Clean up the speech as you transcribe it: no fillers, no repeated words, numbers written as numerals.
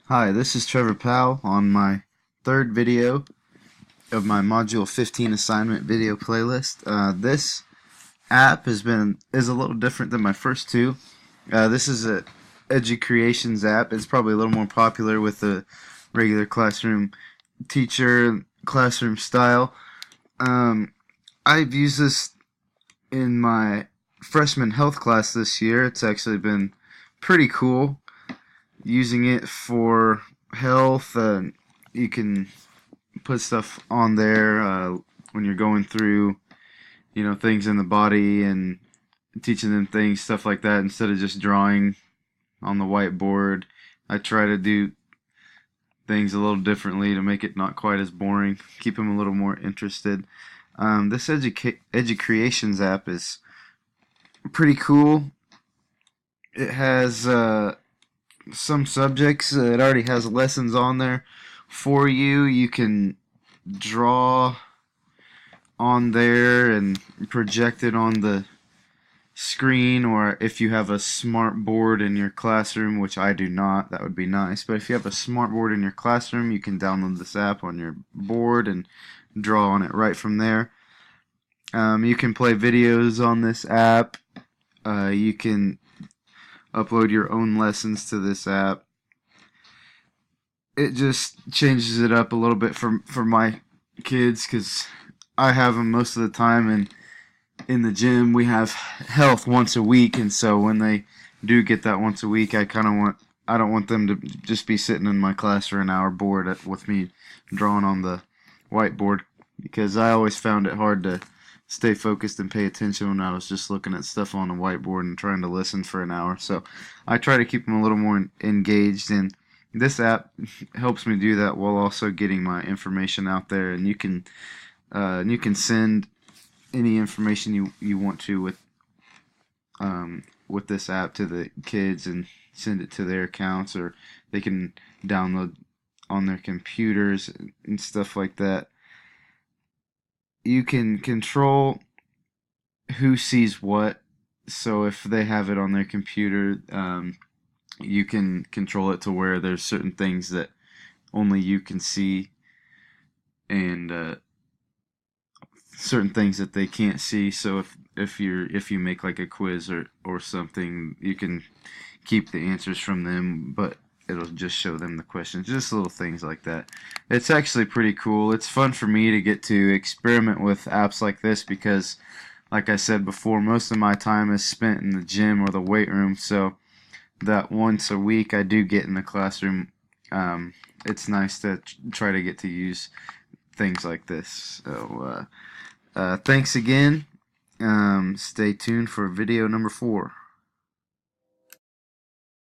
Hi, this is Trevor Powell on my third video of my Module 15 assignment video playlist. This app is a little different than my first two. This is a Educreations app. It's probably a little more popular with the regular classroom teacher classroom style. I've used this in my freshman health class this year. It's actually been pretty cool using it for health. You can put stuff on there when you're going through, things in the body and teaching them things, stuff like that, instead of just drawing on the whiteboard. I try to do things a little differently to make it not quite as boring, keep them a little more interested. This Educreations app is pretty cool. It has some subjects. It already has lessons on there for you. You can draw on there and project it on the screen, or if you have a smart board in your classroom, which I do not, that would be nice. But if you have a smart board in your classroom, you can download this app on your board and draw on it right from there. You can play videos on this app. You can upload your own lessons to this app. It just changes it up a little bit for my kids, because I have them most of the time, and in the gym we have health once a week, and so when they do get that once a week, I don't want them to just be sitting in my class for an hour bored with me drawing on the whiteboard, because I always found it hard to stay focused and pay attention when I was just looking at stuff on a whiteboard and trying to listen for an hour. So I try to keep them a little more engaged, and this app helps me do that while also getting my information out there. And you can send any information you want to with this app to the kids and send it to their accounts, or they can download on their computers and stuff like that. You can control who sees what. So if they have it on their computer, you can control it to where there's certain things that only you can see, and certain things that they can't see. So if you make like a quiz or something, you can keep the answers from them, but it'll just show them the questions. Just little things like that. It's actually pretty cool. It's fun for me to get to experiment with apps like this, because like I said before, most of my time is spent in the gym or the weight room. So that once a week I do get in the classroom, it's nice to try to get to use things like this. So thanks again. Stay tuned for video number 4.